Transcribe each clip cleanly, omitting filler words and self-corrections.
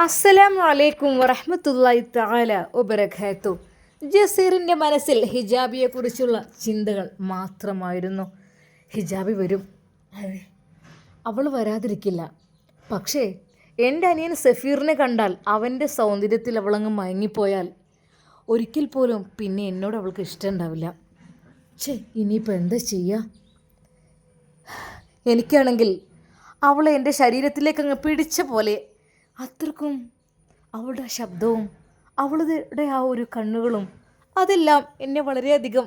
അസ്സലാമു അലൈക്കും വറഹ്മത്തുള്ളാഹി തആല വബറകാത്തു. ജസീറിൻ്റെ മനസ്സിൽ ഹിജാബിയെക്കുറിച്ചുള്ള ചിന്തകൾ മാത്രമായിരുന്നു. ഹിജാബി വരും, അതെ, അവൾ വരാതിരിക്കില്ല. പക്ഷേ എൻ്റെ അനിയൻ സഫീറിനെ കണ്ടാൽ അവൻ്റെ സൗന്ദര്യത്തിൽ അവളങ്ങ് മയങ്ങിപ്പോയാൽ ഒരിക്കൽ പോലും പിന്നെ എന്നോട് അവൾക്ക് ഇഷ്ടമുണ്ടാവില്ല. ഇനിയിപ്പോൾ എന്താ ചെയ്യുക? എനിക്കാണെങ്കിൽ അവളെ എൻ്റെ ശരീരത്തിലേക്ക് അങ്ങ് പിടിച്ച പോലെ, അത്രക്കും അവളുടെ ആ ശബ്ദവും അവളുടെ ആ ഒരു കണ്ണുകളും അതെല്ലാം എന്നെ വളരെയധികം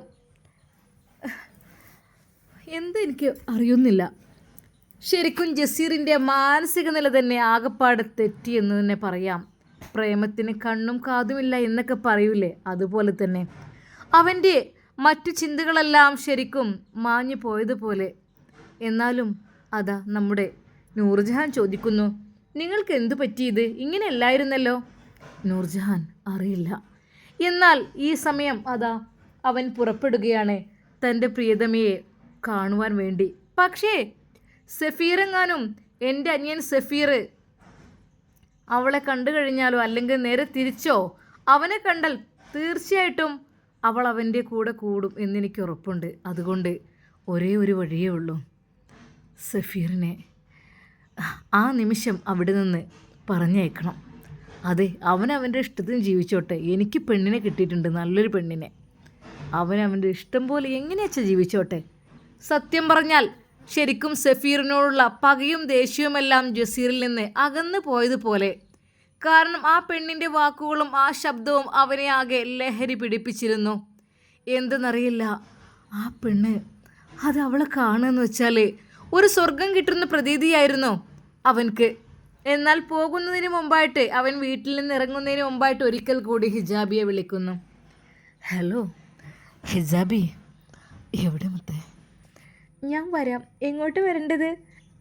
എനിക്ക് അറിയുന്നില്ല. ശരിക്കും ജസീറിൻ്റെ മാനസിക നില തന്നെ ആകപ്പാടെ തെറ്റിയെന്ന് തന്നെ പറയാം. പ്രേമത്തിന് കണ്ണും കാതുമില്ല എന്നൊക്കെ പറയൂലേ, അതുപോലെ തന്നെ അവൻ്റെ മറ്റു ചിന്തകളെല്ലാം ശരിക്കും മാഞ്ഞു പോയതുപോലെ. എന്നാലും അതാ നമ്മുടെ നൂർജഹാൻ ചോദിക്കുന്നു, നിങ്ങൾക്ക് എന്തു പറ്റിയത്? ഇങ്ങനെ അല്ലായിരുന്നല്ലോ. നൂർജഹാൻ അറിയില്ല. എന്നാൽ ഈ സമയം അതാ അവൻ പുറപ്പെടുകയാണ് തൻ്റെ പ്രിയതമയെ കാണുവാൻ വേണ്ടി. പക്ഷേ സഫീറെങ്ങാനും, എൻ്റെ അനിയൻ സഫീർ അവളെ കണ്ടു കഴിഞ്ഞാലോ, അല്ലെങ്കിൽ നേരെ തിരിച്ചോ അവനെ കണ്ടാൽ തീർച്ചയായിട്ടും അവൾ അവൻ്റെ കൂടെ കൂടും എന്നെനിക്ക് ഉറപ്പുണ്ട്. അതുകൊണ്ട് ഒരേ ഒരു വഴിയേ ഉള്ളൂ, സഫീറിനെ ആ നിമിഷം അവിടെ നിന്ന് പറഞ്ഞയക്കണം. അതെ, അവൻ്റെ ഇഷ്ടത്തിന് ജീവിച്ചോട്ടെ. എനിക്ക് പെണ്ണിനെ കിട്ടിയിട്ടുണ്ട്, നല്ലൊരു പെണ്ണിനെ. അവൻ്റെ ഇഷ്ടം പോലെ എങ്ങനെയാച്ചാൽ ജീവിച്ചോട്ടെ. സത്യം പറഞ്ഞാൽ ശരിക്കും സഫീറിനോടുള്ള പകയും ദേഷ്യവുമെല്ലാം ജസീറിൽ നിന്ന് അകന്നു പോയതുപോലെ. കാരണം ആ പെണ്ണിൻ്റെ വാക്കുകളും ആ ശബ്ദവും അവനെ ആകെ ലഹരി പിടിപ്പിച്ചിരുന്നു. എന്തെന്നറിയില്ല, ആ പെണ്ണ് അത് അവളെ കാണുകയെന്ന് വെച്ചാൽ ഒരു സ്വർഗം കിട്ടുന്ന പ്രതീതിയായിരുന്നു അവൻക്ക്. എന്നാൽ പോകുന്നതിന് മുമ്പായിട്ട്, അവൻ വീട്ടിൽ നിന്ന് ഇറങ്ങുന്നതിന് മുമ്പായിട്ട് ഒരിക്കൽ കൂടി ഹിജാബിയെ വിളിക്കുന്നു. ഹലോ ഹിജാബി, എവിടെ മുത്തേ? ഞാൻ വരാം. എങ്ങോട്ട് വരേണ്ടത്?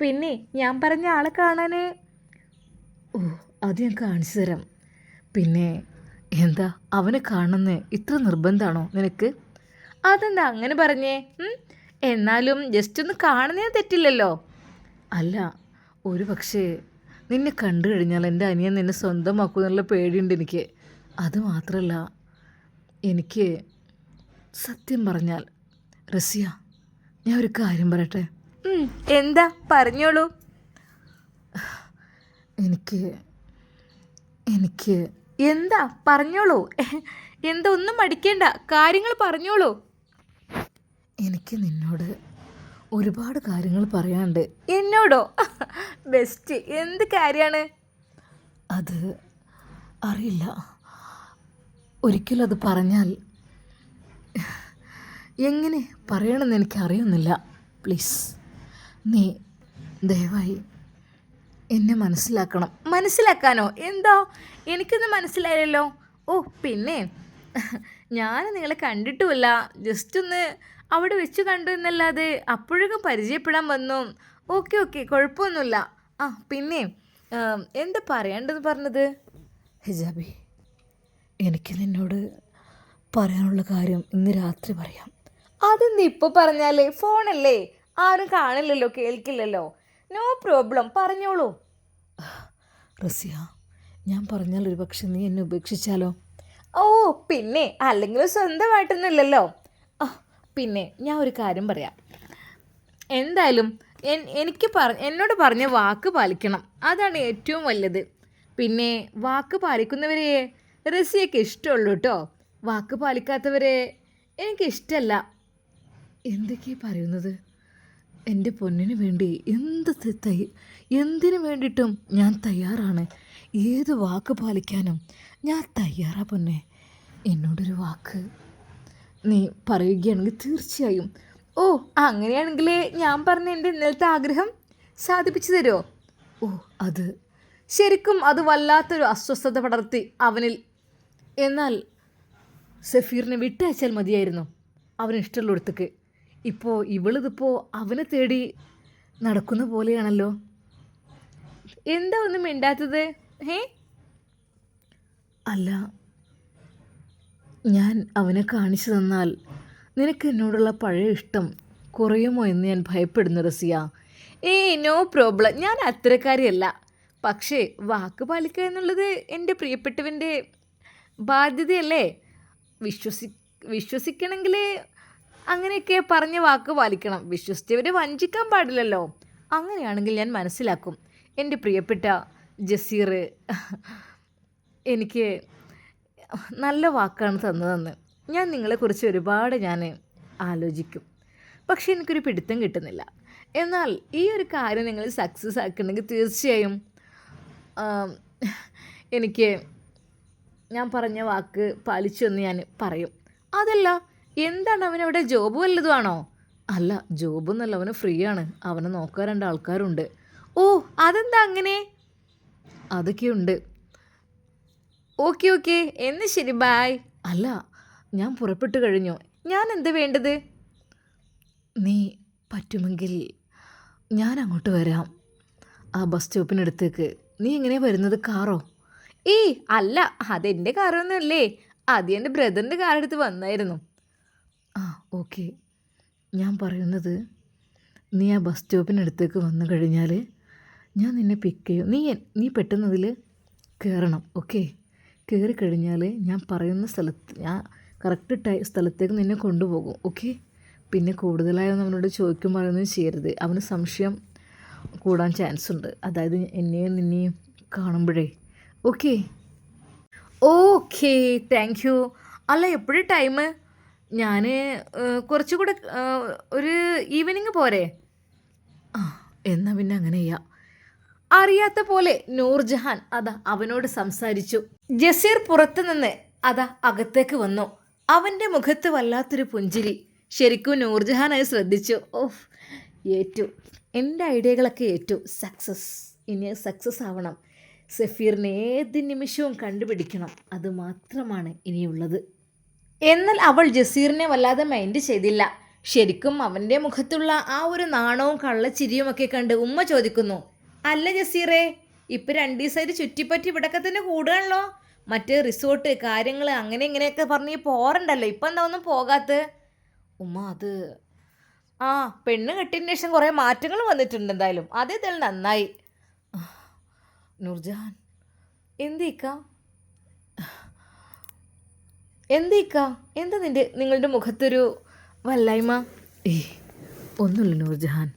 പിന്നെ ഞാൻ പറഞ്ഞ ആളെ കാണാൻ. ഓ, അത് ഞാൻ കാണിച്ചു തരാം. പിന്നെ എന്താ, അവനെ കാണുന്ന ഇത്ര നിർബന്ധമാണോ നിനക്ക്? അതെന്താ അങ്ങനെ പറഞ്ഞേ? എന്നാലും ജസ്റ്റ് ഒന്ന് കാണുന്നതിന് തെറ്റില്ലല്ലോ. അല്ല, ഒരു പക്ഷേ നിന്നെ കണ്ടു കഴിഞ്ഞാൽ എൻ്റെ അനിയൻ നിന്നെ സ്വന്തമാക്കും എന്നുള്ള പേടിയുണ്ട് എനിക്ക്. അതുമാത്രമല്ല, എനിക്ക് സത്യം പറഞ്ഞാൽ റസിയ, ഞാൻ ഒരു കാര്യം പറയട്ടെ? എന്താ, പറഞ്ഞോളൂ. എനിക്ക് എന്താ, പറഞ്ഞോളൂ. എന്താ, ഒന്നും മടിക്കേണ്ട, കാര്യങ്ങൾ പറഞ്ഞോളൂ. എനിക്ക് നിന്നോട് ഒരുപാട് കാര്യങ്ങൾ പറയാനുണ്ട്. എന്നോടോ? ബെസ്റ്റ്, എന്ത് കാര്യമാണ്? അത് അറിയില്ല, ഒരിക്കലും അത് പറഞ്ഞാൽ എങ്ങനെ പറയണമെന്ന് എനിക്കറിയുന്നില്ല. പ്ലീസ്, നീ ദയവായി എന്നെ മനസ്സിലാക്കണം. മനസ്സിലാക്കാനോ? എന്താ, എനിക്കൊന്നും മനസ്സിലായില്ലല്ലോ. ഓ, പിന്നെ ഞാൻ നിങ്ങളെ കണ്ടിട്ടുമില്ല, ജസ്റ്റ് ഒന്ന് അവിടെ വെച്ച് കണ്ടു എന്നല്ലാതെ അപ്പോഴേക്കും പരിചയപ്പെടാൻ വന്നു. ഓക്കെ, കുഴപ്പമൊന്നുമില്ല. പിന്നെ എന്താ പറയേണ്ടതെന്ന് പറഞ്ഞത്? ഹിജാബി, എനിക്ക് നിന്നോട് പറയാനുള്ള കാര്യം ഇന്ന് രാത്രി പറയാം. അതെന്താ ഇപ്പോൾ പറഞ്ഞാലേ? ഫോണല്ലേ, ആരും കാണില്ലല്ലോ, കേൾക്കില്ലല്ലോ. നോ പ്രോബ്ലം, പറഞ്ഞോളൂ. റസിയ, ഞാൻ പറഞ്ഞാൽ ഒരു പക്ഷെ നീ എന്നെ ഉപേക്ഷിച്ചാലോ? ഓ, പിന്നെ അല്ലെങ്കിൽ സ്വന്തമായിട്ടൊന്നുമില്ലല്ലോ. പിന്നെ ഞാൻ ഒരു കാര്യം പറയാം. എന്തായാലും എന്നോട് പറഞ്ഞ വാക്ക് പാലിക്കണം, അതാണ് ഏറ്റവും വലുത്. പിന്നെ വാക്ക് പാലിക്കുന്നവരെ റസിയയ്ക്ക് ഇഷ്ടമുള്ളൂ കേട്ടോ. വാക്ക് പാലിക്കാത്തവരെ എനിക്കിഷ്ടമല്ല. എന്തൊക്കെയാണ് പറയുന്നത്? എൻ്റെ പൊന്നിന് വേണ്ടി എന്തിനു വേണ്ടിയിട്ടും ഞാൻ തയ്യാറാണ്. ഏത് വാക്ക് പാലിക്കാനും ഞാൻ തയ്യാറാ പൊന്നെ. എന്നോടൊരു വാക്ക് നീ പറയുകയാണെങ്കിൽ തീർച്ചയായും. ഓ, അങ്ങനെയാണെങ്കിൽ ഞാൻ പറഞ്ഞ എൻ്റെ ഇന്നലത്തെ ആഗ്രഹം സാധിപ്പിച്ചു തരുമോ? ഓ, അത് ശരിക്കും അത് വല്ലാത്തൊരു അസ്വസ്ഥത പടർത്തി അവനിൽ. എന്നാൽ സഫീറിനെ വിട്ടയച്ചാൽ മതിയായിരുന്നു അവന് ഇഷ്ടമുള്ളിടത്തേക്ക്. ഇപ്പോൾ ഇവളിതിപ്പോൾ അവനെ തേടി നടക്കുന്ന പോലെയാണല്ലോ. എന്താ ഒന്നും മിണ്ടാത്തത്? അല്ല, ഞാൻ അവനെ കാണിച്ചു തന്നാൽ നിനക്ക് എന്നോടുള്ള പഴയ ഇഷ്ടം കുറയുമോ എന്ന് ഞാൻ ഭയപ്പെടുന്നു റസിയ. നോ പ്രോബ്ലം, ഞാൻ അത്തരക്കാരിയല്ല. പക്ഷേ വാക്ക് പാലിക്കുക എന്നുള്ളത് എൻ്റെ പ്രിയപ്പെട്ടവൻ്റെ ബാധ്യതയല്ലേ? വിശ്വസി വിശ്വസിക്കണമെങ്കിൽ അങ്ങനെയൊക്കെ പറഞ്ഞ് വാക്ക് പാലിക്കണം. വിശ്വസിച്ചവരെ വഞ്ചിക്കാൻ പാടില്ലല്ലോ. അങ്ങനെയാണെങ്കിൽ ഞാൻ മനസ്സിലാക്കും എൻ്റെ പ്രിയപ്പെട്ട ജസീർ എനിക്ക് നല്ല വാക്കാണ് തന്നതെന്ന്. ഞാൻ നിങ്ങളെക്കുറിച്ച് ഒരുപാട് ആലോചിക്കും. പക്ഷേ എനിക്കൊരു പിടുത്തം കിട്ടുന്നില്ല. എന്നാൽ ഈ ഒരു കാര്യം നിങ്ങൾ സക്സസ് ആക്കണമെങ്കിൽ തീർച്ചയായും എനിക്ക് ഞാൻ പറഞ്ഞ വാക്ക് പാലിച്ചു എന്ന് ഞാൻ പറയും. അതല്ല, എന്താണ് അവനവിടെ ജോബ് വല്ലതുമാണോ? അല്ല, ജോബൊന്നുമല്ല, അവന് ഫ്രീ ആണ്. അവനെ നോക്കാൻ 2 ആൾക്കാരുണ്ട്. ഓ, അതെന്താ അങ്ങനെ? അതൊക്കെയുണ്ട്. ഓക്കെ ഓക്കെ, എന്ന് ശരി, ബായ്. അല്ല, ഞാൻ പുറപ്പെട്ടു കഴിഞ്ഞു. ഞാൻ എന്താ വേണ്ടത്? നീ പറ്റുമെങ്കിൽ ഞാൻ അങ്ങോട്ട് വരാം, ആ ബസ് സ്റ്റോപ്പിനടുത്തേക്ക്. നീ എങ്ങനെയാണ് വരുന്നത്? കാറോ? അല്ല, അതെൻ്റെ കാറൊന്നുമല്ലേ. അത് എൻ്റെ ബ്രദറിൻ്റെ കാറെടുത്ത് വന്നായിരുന്നു. ആ ഓക്കെ, ഞാൻ പറയുന്നത് നീ ആ ബസ് സ്റ്റോപ്പിനടുത്തേക്ക് വന്നു കഴിഞ്ഞാൽ ഞാൻ നിന്നെ പിക്ക് ചെയ്യും. നീ പെട്ടെന്നതിൽ കയറണം. ഓക്കെ, കയറിക്കഴിഞ്ഞാൽ ഞാൻ പറയുന്ന ഞാൻ കറക്റ്റ് സ്ഥലത്തേക്ക് നിന്നെ കൊണ്ടുപോകും. ഓക്കെ, പിന്നെ കൂടുതലായൊന്നും അവനോട് ചോദിക്കും പറയുന്നത് ചെയ്യരുത്. അവന് സംശയം കൂടാൻ ചാൻസ് ഉണ്ട്, അതായത് എന്നെയും നിന്നെയും കാണുമ്പോഴേ. Okay okay, thank you. അല്ല, എപ്പോഴും ടൈം? ഞാൻ കുറച്ചുകൂടെ ഒരു ഈവനിങ് പോരെ? ആ, എന്നാൽ പിന്നെ അങ്ങനെ ചെയ്യാം. അറിയാത്ത പോലെ നൂർജഹാൻ അവനോട് സംസാരിച്ചു. ജസീർ പുറത്തുനിന്ന് അകത്തേക്ക് വന്നു. അവൻ്റെ മുഖത്ത് വല്ലാത്തൊരു പുഞ്ചിരി. ശരിക്കും നൂർജഹാൻ അത് ശ്രദ്ധിച്ചു. ഓഹ്, ഏറ്റു, എൻ്റെ ഐഡിയകളൊക്കെ ഏറ്റു. ഇനി സക്സസ് ആവണം. സഫീറിനെ ഏത് നിമിഷവും കണ്ടുപിടിക്കണം. അത് മാത്രമാണ് ഇനിയുള്ളത്. എന്നാൽ അവൾ ജസീറിനെ വല്ലാതെ മൈൻഡ് ചെയ്തില്ല. ശരിക്കും അവൻ്റെ മുഖത്തുള്ള ആ ഒരു നാണവും കള്ളച്ചിരിയുമൊക്കെ കണ്ട് ഉമ്മ ചോദിക്കുന്നു, അല്ല ജസീറേ, ഇപ്പം 2 ദിവസമായിട്ട് ചുറ്റിപ്പറ്റി ഇവിടൊക്കെ തന്നെ കൂടുകയാണല്ലോ. മറ്റേ റിസോർട്ട് കാര്യങ്ങൾ അങ്ങനെ ഇങ്ങനെയൊക്കെ പറഞ്ഞ് പോരണ്ടല്ലോ, ഇപ്പം എന്താ ഒന്നും പോകാത്ത? ഉമ്മ, അത് പെണ്ണ് കെട്ടിയതിന് ശേഷം കുറേ മാറ്റങ്ങൾ വന്നിട്ടുണ്ട്. എന്തായാലും അതേതായാലും നന്നായി. നൂർജഹാൻ, എന്തേക്കാ എന്താ നിങ്ങളുടെ മുഖത്തൊരു വല്ലായ്മ? ഒന്നുമില്ല നൂർജഹാൻ.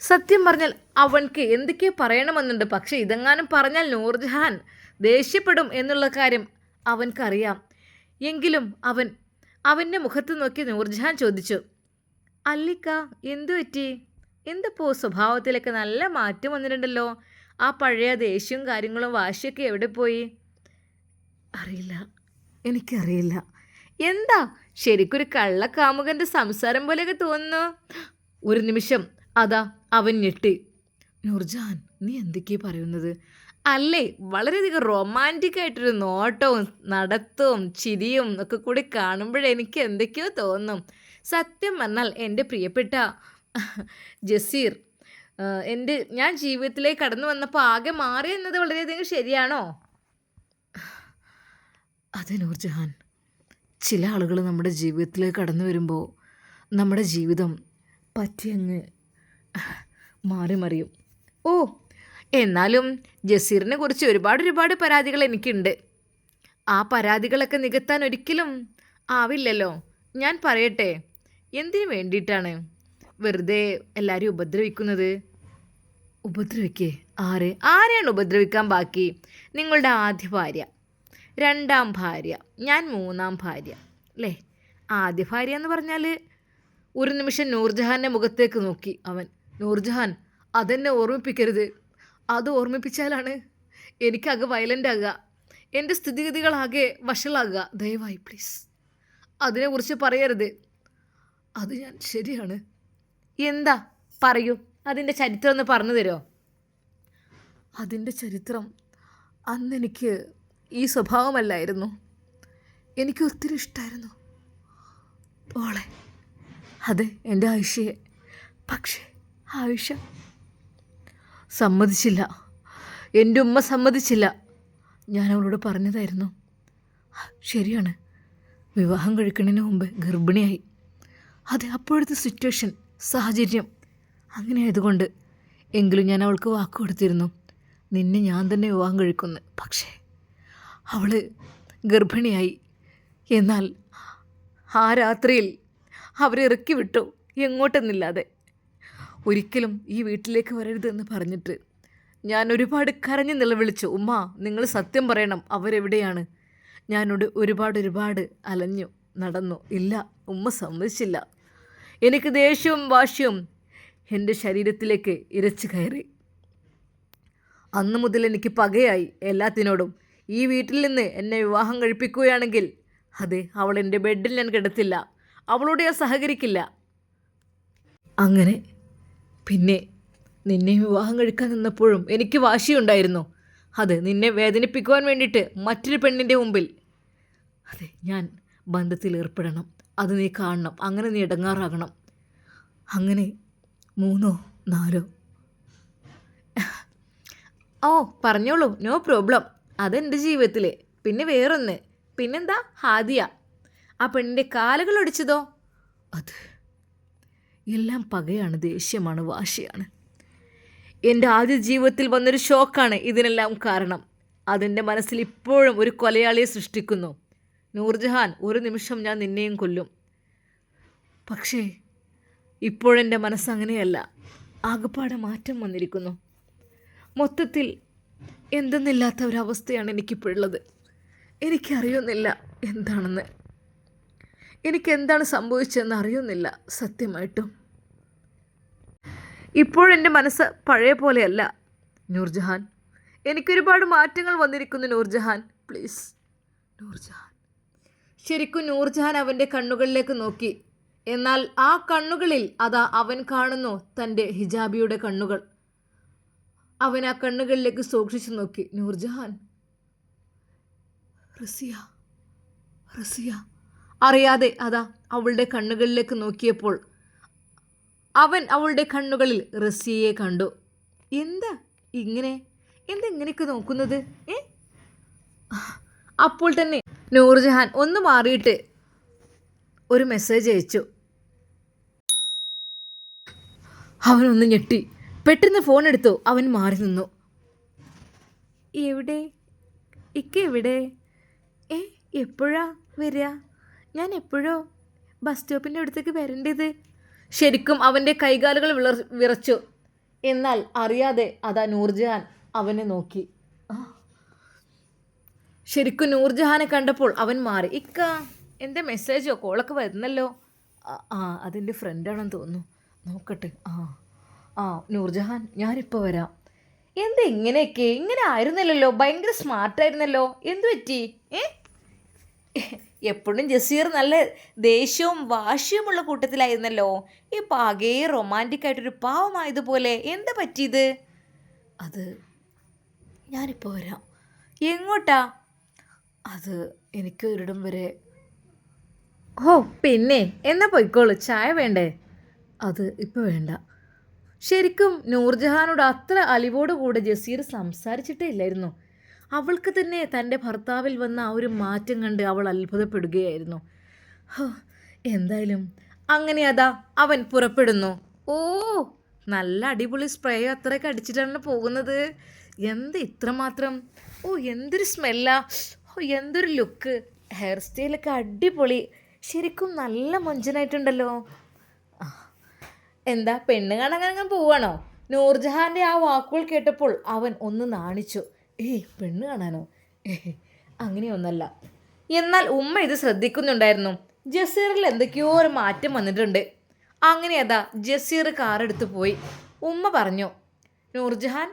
സത്യം പറഞ്ഞാൽ അവൻക്ക് എന്തൊക്കെയോ പറയണമെന്നുണ്ട്. പക്ഷെ ഇതെങ്ങാനും പറഞ്ഞാൽ നൂർജഹാൻ ദേഷ്യപ്പെടും എന്നുള്ള കാര്യം അവൻക്കറിയാം. എങ്കിലും അവൻ്റെ മുഖത്ത് നോക്കി നൂർജഹാൻ ചോദിച്ചു, അല്ലിക്ക, എന്തു പറ്റി? എന്തപ്പോ സ്വഭാവത്തിലൊക്കെ നല്ല മാറ്റം വന്നിട്ടുണ്ടല്ലോ. ആ പഴയ ദേഷ്യവും കാര്യങ്ങളും വാശിയൊക്കെ എവിടെ പോയി? അറിയില്ല, എനിക്കറിയില്ല. എന്താ, ശരിക്കൊരു കള്ളക്കാമുകൻ്റെ സംസാരം പോലെയൊക്കെ തോന്നുന്നു. ഒരു നിമിഷം അവൻ ഞെട്ടി. നൂർജഹാൻ, നീ എന്തൊക്കെയാ പറയുന്നത്? അല്ലേ, വളരെയധികം റൊമാൻറ്റിക് ആയിട്ടൊരു നോട്ടവും നടത്തവും ചിരിയും ഒക്കെ കൂടി കാണുമ്പോഴേ എനിക്ക് എന്തൊക്കെയോ തോന്നും. സത്യം പറഞ്ഞാൽ എൻ്റെ പ്രിയപ്പെട്ട ജസീർ, ഞാൻ ജീവിതത്തിലേക്ക് കടന്നു വന്നപ്പോൾ ആകെ മാറി എന്നത് വളരെയധികം ശരിയാണോ? അതെ നൂർജഹാൻ, ചില ആളുകൾ നമ്മുടെ ജീവിതത്തിലേക്ക് കടന്നു വരുമ്പോൾ നമ്മുടെ ജീവിതം പറ്റിയങ്ങ് മാറി മറിയും. ഓ, എന്നാലും ജസീറിനെ കുറിച്ച് ഒരുപാട് പരാതികൾ എനിക്കുണ്ട്. ആ പരാതികളൊക്കെ നികത്താൻ ഒരിക്കലും ആവില്ലല്ലോ. ഞാൻ പറയട്ടെ, എന്തിനു വേണ്ടിയിട്ടാണ് വെറുതെ എല്ലാവരും ഉപദ്രവിക്കുന്നത്? ഉപദ്രവിക്കേ? ആരെയാണ് ഉപദ്രവിക്കാൻ ബാക്കി? നിങ്ങളുടെ ആദ്യ ഭാര്യ, 2ാം ഭാര്യ, ഞാൻ 3ാം ഭാര്യ അല്ലേ? ആദ്യ ഭാര്യ എന്ന് പറഞ്ഞാൽ ഒരു നിമിഷം നൂർജഹാൻ്റെ മുഖത്തേക്ക് നോക്കി അവൻ. നൂർജഹാൻ, അതെന്നെ ഓർമ്മിപ്പിക്കരുത്. അത് ഓർമ്മിപ്പിച്ചാലാണ് എനിക്കാകെ വയലൻ്റ് ആകുക, എൻ്റെ സ്ഥിതിഗതികളാകെ വഷളാകുക. ദയവായി പ്ലീസ് അതിനെക്കുറിച്ച് പറയരുത്. അത് ഞാൻ ശരിയാണ്. എന്താ, പറയൂ, അതിൻ്റെ ചരിത്രം ഒന്ന് പറഞ്ഞു തരുമോ? അതിൻ്റെ ചരിത്രം, അന്നെനിക്ക് ഈ സ്വഭാവമല്ലായിരുന്നു. എനിക്ക് ഒത്തിരി ഇഷ്ടമായിരുന്നു ഓളെ, അതെ, എൻ്റെ ആയിഷയെ. പക്ഷേ ആയിഷ സമ്മതിച്ചില്ല. എൻ്റെ ഉമ്മ സമ്മതിച്ചില്ല. ഞാൻ അവളോട് പറഞ്ഞതായിരുന്നു, ശരിയാണ്, വിവാഹം കഴിക്കുന്നതിന് മുമ്പ് ഗർഭിണിയായി. അതെ, അപ്പോഴത്തെ സിറ്റുവേഷൻ, സാഹചര്യം അങ്ങനെ ആയതുകൊണ്ട് എങ്കിലും ഞാൻ അവൾക്ക് വാക്ക് കൊടുത്തിരുന്നു, നിന്നെ ഞാൻ തന്നെ വിവാഹം കഴിക്കുന്നു. പക്ഷേ അവൾ ഗർഭിണിയായി. എന്നാൽ ആ രാത്രിയിൽ അവരെ ഇറക്കി വിട്ടു, എങ്ങോട്ടെന്നില്ലാതെ. ഒരിക്കലും ഈ വീട്ടിലേക്ക് വരരുതെന്ന് പറഞ്ഞിട്ട് ഞാൻ ഒരുപാട് കരഞ്ഞു നിലവിളിച്ചു. ഉമ്മ, നിങ്ങൾ സത്യം പറയണം, അവരെവിടെയാണ്? ഞാനോട് ഒരുപാട് അലഞ്ഞു നടന്നു. ഇല്ല, ഉമ്മ സമ്മതിച്ചില്ല. എനിക്ക് ദേഷ്യവും വാശിയും എൻ്റെ ശരീരത്തിലേക്ക് ഇരച്ചു കയറി. അന്നു മുതൽ എനിക്ക് പകയായി എല്ലാത്തിനോടും. ഈ വീട്ടിൽ നിന്ന് എന്നെ വിവാഹം കഴിപ്പിക്കുകയാണെങ്കിൽ അതെ, അവൾ എൻ്റെ ബെഡിൽ ഞാൻ കിടത്തില്ല, അവളോട് ഞാൻ സഹകരിക്കില്ല. അങ്ങനെ പിന്നെ നിന്നെ വിവാഹം കഴിക്കാൻ നിന്നപ്പോഴും എനിക്ക് വാശിയുണ്ടായിരുന്നു. അത് നിന്നെ വേദനിപ്പിക്കുവാൻ വേണ്ടിയിട്ട് മറ്റൊരു പെണ്ണിൻ്റെ മുമ്പിൽ അതെ ഞാൻ ബന്ധത്തിൽ ഏർപ്പെടണം, അത് നീ കാണണം, അങ്ങനെ നീ ഇടങ്ങാറാകണം. അങ്ങനെ 3 4 ഓ പറഞ്ഞോളൂ, നോ പ്രോബ്ലം. അതെൻ്റെ ജീവിതത്തിൽ. പിന്നെ വേറൊന്ന്, പിന്നെന്താ, ഹാദിയ, ആ പെണ്ണിൻ്റെ കാലുകൾ ഒടിച്ചതോ? അത് എല്ലാം പകയാണ്, ദേഷ്യമാണ്, വാശിയാണ്. എൻ്റെ ആദ്യ ജീവിതത്തിൽ വന്നൊരു ഷോക്കാണ് ഇതിനെല്ലാം കാരണം. അതെൻ്റെ മനസ്സിൽ ഇപ്പോഴും ഒരു കൊലയാളിയെ സൃഷ്ടിക്കുന്നു. നൂർജഹാൻ, ഒരു നിമിഷം ഞാൻ നിന്നെയും കൊല്ലും. പക്ഷേ ഇപ്പോഴെൻ്റെ മനസ്സങ്ങനെയല്ല. ആകപ്പാടെ മാറ്റം വന്നിരിക്കുന്നു. മൊത്തത്തിൽ എന്തെന്നില്ലാത്ത ഒരവസ്ഥയാണ് എനിക്കിപ്പോഴുള്ളത്. എനിക്കറിയുന്നില്ല എന്താണെന്ന്. എനിക്കെന്താണ് സംഭവിച്ചതെന്ന് അറിയുന്നില്ല സത്യമായിട്ടും. ഇപ്പോഴെൻ്റെ മനസ്സ് പഴയ പോലെയല്ല നൂർജഹാൻ. എനിക്കൊരുപാട് മാറ്റങ്ങൾ വന്നിരിക്കുന്നു നൂർജഹാൻ. പ്ലീസ് നൂർജഹാൻ. ശരിക്കും നൂർജഹാൻ അവൻ്റെ കണ്ണുകളിലേക്ക് നോക്കി. എന്നാൽ ആ കണ്ണുകളിൽ അതാ അവൻ കാണുന്നു തൻ്റെ ഹിജാബിയുടെ കണ്ണുകൾ. അവൻ ആ കണ്ണുകളിലേക്ക് സൂക്ഷിച്ചു നോക്കി. നൂർജഹാൻ, റസിയ, റസിയ. അറിയാതെ അതാ അവളുടെ കണ്ണുകളിലേക്ക് നോക്കിയപ്പോൾ അവൻ അവളുടെ കണ്ണുകളിൽ റസിയയെ കണ്ടു. എന്താ ഇങ്ങനെയൊക്കെ നോക്കുന്നത്? അപ്പോൾ തന്നെ നൂർജഹാൻ ഒന്ന് മാറിയിട്ട് ഒരു മെസ്സേജ് അയച്ചു. അവനൊന്ന് ഞെട്ടി. പെട്ടെന്ന് ഫോൺ എടുത്തു. അവൻ മാറി നിന്നു. എവിടെ എവിടെ? എപ്പോഴാ വരിക? ഞാൻ എപ്പോഴോ ബസ് സ്റ്റോപ്പിൻ്റെ അടുത്തേക്ക് വരേണ്ടത്? ശരിക്കും അവൻ്റെ കൈകാലുകൾ വിറച്ചു. എന്നാൽ അറിയാതെ അതാ നൂർജഹാൻ അവനെ നോക്കി. ശരിക്കും നൂർജഹാനെ കണ്ടപ്പോൾ അവൻ മാറി. ഇക്ക, എൻ്റെ മെസ്സേജോ കോളൊക്കെ വരുന്നല്ലോ. അതെൻ്റെ ഫ്രണ്ടാണെന്ന് തോന്നുന്നു, നോക്കട്ടെ. നൂർജഹാൻ, ഞാനിപ്പോൾ വരാം. എന്താ ഇങ്ങനെയൊക്കെ? ഇങ്ങനെ ആയിരുന്നില്ലല്ലോ, ഭയങ്കര സ്മാർട്ടായിരുന്നല്ലോ, എന്തു പറ്റി? എപ്പോഴും ജസീർ നല്ല ദേഷ്യവും വാശിയുമുള്ള കൂട്ടത്തിലായിരുന്നല്ലോ. ഇപ്പോൾ ആകെ റൊമാൻറ്റിക് ആയിട്ടൊരു പാവമായതുപോലെ. എന്താ പറ്റിയത്? അത് ഞാനിപ്പോൾ വരാം. എങ്ങോട്ടാ? അത് എനിക്ക് ഒരിടം വരെ. പിന്നെ എന്നാ പോയിക്കോളൂ, ചായ വേണ്ടേ? അത് ഇപ്പോൾ വേണ്ട. ശരിക്കും നൂർജഹാനോട് അത്ര അലിവോടുകൂടെ ജസീർ സംസാരിച്ചിട്ടേ ഇല്ലായിരുന്നു. അവൾക്ക് തന്നെ തൻ്റെ ഭർത്താവിൽ വന്ന ആ ഒരു മാറ്റം കണ്ട് അവൾ അത്ഭുതപ്പെടുകയായിരുന്നു. എന്തായാലും അങ്ങനെ അതാ അവൻ പുറപ്പെടുന്നു. നല്ല അടിപൊളി സ്പ്രേ അത്രയൊക്കെ അടിച്ചിട്ടാണ് പോകുന്നത്. ഇത്രമാത്രം? എന്തൊരു സ്മെല്ലാ! എന്തൊരു ലുക്ക്! ഹെയർ സ്റ്റൈലൊക്കെ അടിപൊളി. ശരിക്കും നല്ല മൊഞ്ചനായിട്ടുണ്ടല്ലോ. എന്താ, പെണ്ണ് കാണാൻ പോവാണോ? നൂർജഹാൻ്റെ ആ വാക്കുകൾ കേട്ടപ്പോൾ അവൻ ഒന്ന് നാണിച്ചു. പെണ്ണ് കാണാനോ? അങ്ങനെയൊന്നല്ല. എന്നാൽ ഉമ്മ ഇത് ശ്രദ്ധിക്കുന്നുണ്ടായിരുന്നു. ജസീറിൽ എന്തൊക്കെയോ ഒരു മാറ്റം വന്നിട്ടുണ്ട്. അങ്ങനെ അതാ ജസീർ കാറെടുത്ത് പോയി. ഉമ്മ പറഞ്ഞു, നൂർജഹാൻ,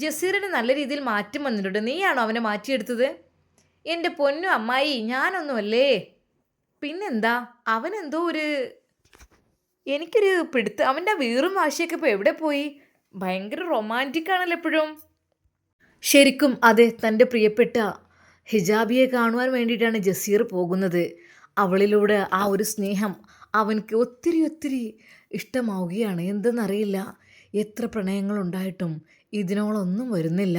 ജസീറിന് നല്ല രീതിയിൽ മാറ്റം വന്നിട്ടുണ്ട്. നീയാണോ അവനെ മാറ്റിയെടുത്തത്? എൻ്റെ പൊന്നു അമ്മായി, ഞാനൊന്നുമല്ലേ. പിന്നെന്താ, അവനെന്തോ എനിക്കൊരു അവൻ്റെ വീറും വാശിയൊക്കെ ഇപ്പോൾ എവിടെ പോയി? ഭയങ്കര റൊമാൻറ്റിക് ആണല്ലോ എപ്പോഴും. ശരിക്കും അതെ, തൻ്റെ പ്രിയപ്പെട്ട ഹിജാബിയെ കാണുവാൻ വേണ്ടിയിട്ടാണ് ജസീർ പോകുന്നത്. അവളിലൂടെ ആ ഒരു സ്നേഹം അവനക്ക് ഒത്തിരി ഇഷ്ടമാവുകയാണ്. എന്തെന്നറിയില്ല, എത്ര പ്രണയങ്ങളുണ്ടായിട്ടും ഇതിനോളൊന്നും വരുന്നില്ല.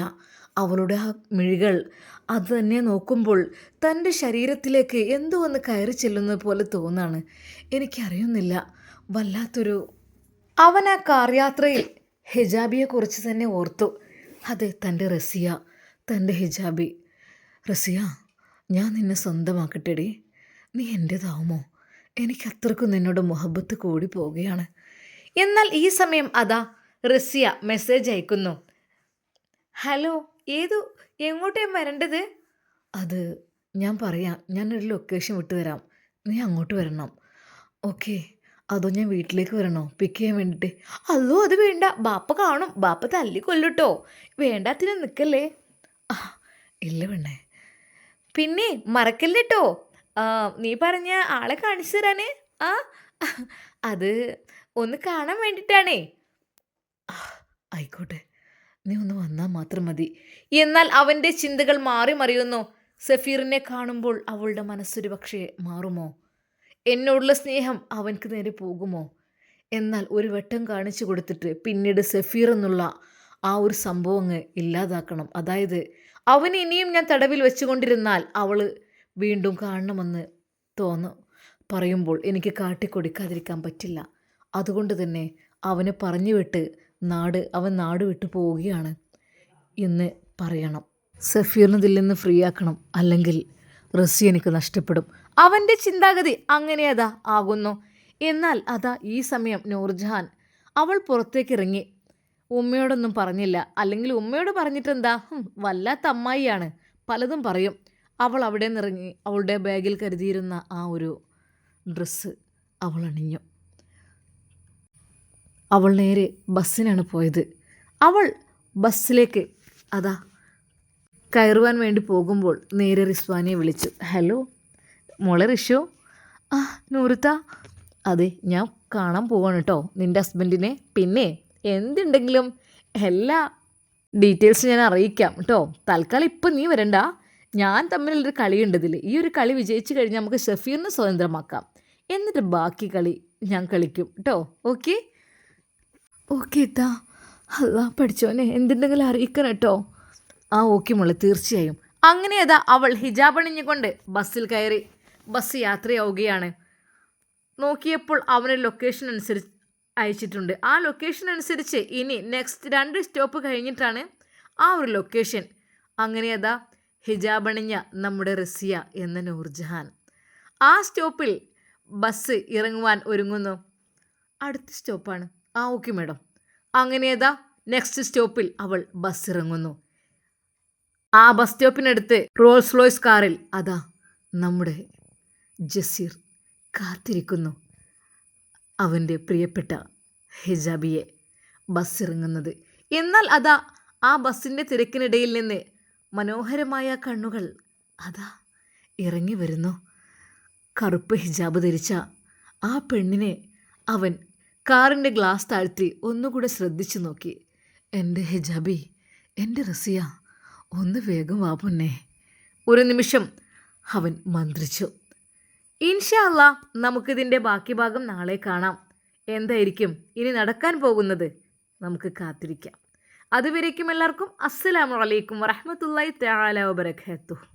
അവളുടെ ആ മിഴികൾ അത് തന്നെ നോക്കുമ്പോൾ തൻ്റെ ശരീരത്തിലേക്ക് എന്തോ ഒന്ന് കയറി ചെല്ലുന്നത് പോലെ തോന്നാണ്. എനിക്കറിയുന്നില്ല, വല്ലാത്തൊരു. അവൻ ആ കാർ യാത്രയിൽ ഹിജാബിയെക്കുറിച്ച് തന്നെ ഓർത്തു. അതെ, തൻ്റെ റസിയ, തൻ്റെ ഹിജാബി. റസിയ, ഞാൻ നിന്നെ സ്വന്തമാക്കട്ടെടി. നീ എൻ്റേതാവുമോ? എനിക്ക് അത്രക്കും നിന്നോട് മുഹബത്ത് കൂടി പോവുകയാണ്. എന്നാൽ ഈ സമയം അതാ റസിയ മെസ്സേജ് അയക്കുന്നു. ഹലോ, എങ്ങോട്ടാണ് വരേണ്ടത്? അത് ഞാൻ പറയാം. ഞാനൊരു ലൊക്കേഷൻ വിട്ടു തരാം, നീ അങ്ങോട്ട് വരണം. ഓക്കെ. അതോ ഞാൻ വീട്ടിലേക്ക് വരണോ പിക്ക് ചെയ്യാൻ വേണ്ടിയിട്ട്? അല്ലോ, അത് വേണ്ട, ബാപ്പ കാണും, ബാപ്പ തല്ലിക്കൊല്ലുട്ടോ. വേണ്ടാത്തിന് നിൽക്കല്ലേ. ആ, ഇല്ല പെണ്ണേ. പിന്നെ മറക്കല്ലേട്ടോ, നീ പറഞ്ഞ ആളെ കാണിച്ചു തരാനേ. ആ, അത് ഒന്ന് കാണാൻ വേണ്ടിയിട്ടാണേ. ആയിക്കോട്ടെ, നീ ഒന്ന് വന്നാൽ മാത്രം മതി. എന്നാൽ അവൻ്റെ ചിന്തകൾ മാറി മറിയുന്നു. സഫീറിനെ കാണുമ്പോൾ അവളുടെ മനസ്സൊരു പക്ഷേ മാറുമോ? എന്നോടുള്ള സ്നേഹം അവൻക്ക് നേരെ പോകുമോ? എന്നാൽ ഒരു വട്ടം കാണിച്ചു കൊടുത്തിട്ട് പിന്നീട് സഫീർ എന്നുള്ള ആ ഒരു സംഭവം അങ്ങ് ഇല്ലാതാക്കണം. അതായത് അവൻ ഇനിയും ഞാൻ തടവിൽ വെച്ചുകൊണ്ടിരുന്നാൽ അവൾ വീണ്ടും കാണണമെന്ന് പറയുമ്പോൾ എനിക്ക് കാട്ടിക്കൊടുക്കാതിരിക്കാൻ പറ്റില്ല. അതുകൊണ്ട് തന്നെ അവനെ പറഞ്ഞു വിട്ട് അവൻ നാട് വിട്ടു പോവുകയാണ് എന്ന് പറയണം. സഫീറിനെ ഇതിൽ നിന്ന് ഫ്രീ ആക്കണം, അല്ലെങ്കിൽ റസി എനിക്ക് നഷ്ടപ്പെടും. അവൻ്റെ ചിന്താഗതി അങ്ങനെ ആകുന്നു. എന്നാൽ ഈ സമയം നൂർജഹാൻ അവൾ പുറത്തേക്ക് ഇറങ്ങി. ഉമ്മയോടൊന്നും പറഞ്ഞില്ല, അല്ലെങ്കിൽ ഉമ്മയോട് പറഞ്ഞിട്ടെന്താ, വല്ലാത്ത അമ്മായിയാണ്, പലതും പറയും. അവൾ അവിടെ നിന്നിറങ്ങി അവളുടെ ബാഗിൽ കരുതിയിരുന്ന ആ ഒരു ഡ്രസ്സ് അവൾ അണിഞ്ഞു. അവൾ നേരെ ബസ്സിനാണ് പോയത്. അവൾ ബസ്സിലേക്ക് കയറുവാൻ വേണ്ടി പോകുമ്പോൾ നേരെ റിസ്വാനിയെ വിളിച്ചു. ഹലോ മോളെ റിഷു. ആ നൂറുത്ത, അതെ ഞാൻ കാണാൻ പോവാണ് കേട്ടോ നിൻ്റെ ഹസ്ബൻഡിനെ. പിന്നെ എന്തുണ്ടെങ്കിലും എല്ലാ ഡീറ്റെയിൽസും ഞാൻ അറിയിക്കാം കേട്ടോ. തൽക്കാലം ഇപ്പം നീ വരണ്ട, ഞാൻ തമ്മിലുള്ളൊരു കളിയുണ്ട് ഇതിൽ. ഈ ഒരു കളി വിജയിച്ചു കഴിഞ്ഞാൽ നമുക്ക് ഷഫീറിനെ സ്വതന്ത്രമാക്കാം, എന്നിട്ട് ബാക്കി കളി ഞാൻ കളിക്കും കേട്ടോ. ഓക്കെ ഓക്കെ ഏട്ടാ. അല്ല പഠിച്ചോനെ, എന്തുണ്ടെങ്കിലും അറിയിക്കണം കേട്ടോ. ആ ഓക്കെ മോളെ, തീർച്ചയായും. അങ്ങനെ അവൾ ഹിജാബ് അണിഞ്ഞുകൊണ്ട് ബസ്സിൽ കയറി. ബസ് യാത്രയാവുകയാണ്. നോക്കിയപ്പോൾ അവന് ലൊക്കേഷൻ അനുസരിച്ച് അയച്ചിട്ടുണ്ട്. ആ ലൊക്കേഷൻ അനുസരിച്ച് ഇനി നെക്സ്റ്റ് 2 സ്റ്റോപ്പ് കഴിഞ്ഞിട്ടാണ് ആ ഒരു ലൊക്കേഷൻ. അങ്ങനെ ഹിജാബ് അണിഞ്ഞ നമ്മുടെ റസിയ എന്ന നൂർജഹാൻ ആ സ്റ്റോപ്പിൽ ബസ് ഇറങ്ങുവാൻ ഒരുങ്ങുന്നു. അടുത്ത സ്റ്റോപ്പാണ്. ആ ഓക്കെ മാഡം. അങ്ങനെ നെക്സ്റ്റ് സ്റ്റോപ്പിൽ അവൾ ബസ് ഇറങ്ങുന്നു. ആ ബസ് സ്റ്റോപ്പിനടുത്ത് റോൾസ് റോയ്സ് കാറിൽ നമ്മുടെ ജസീർ കാത്തിരിക്കുന്നു അവൻ്റെ പ്രിയപ്പെട്ട ഹിജാബിയെ ബസ് ഇറങ്ങുന്നത്. എന്നാൽ ആ ബസ്സിൻ്റെ തിരക്കിനിടയിൽ നിന്ന് മനോഹരമായ കണ്ണുകൾ ഇറങ്ങി വരുന്നു. കറുപ്പ് ഹിജാബ് ധരിച്ച ആ പെണ്ണിനെ അവൻ കാറിൻ്റെ ഗ്ലാസ് താഴ്ത്തി ഒന്നുകൂടെ ശ്രദ്ധിച്ചു നോക്കി. എൻ്റെ ഹിജാബി, എൻ്റെ റസിയ, ഒന്ന് വേഗം വാ പൊന്നേ. ഒരു നിമിഷം അവൻ മന്ത്രിച്ചു. ഇൻഷാ അല്ലാ, നമുക്കിതിൻ്റെ ബാക്കി ഭാഗം നാളെ കാണാം. എന്തായിരിക്കും ഇനി നടക്കാൻ പോകുന്നത് നമുക്ക് കാത്തിരിക്കാം. അതുവരേക്കും എല്ലാവർക്കും അസ്സലാമു അലൈക്കും വറഹ്മത്തുള്ളാഹി തആല വബറകാതുഹു.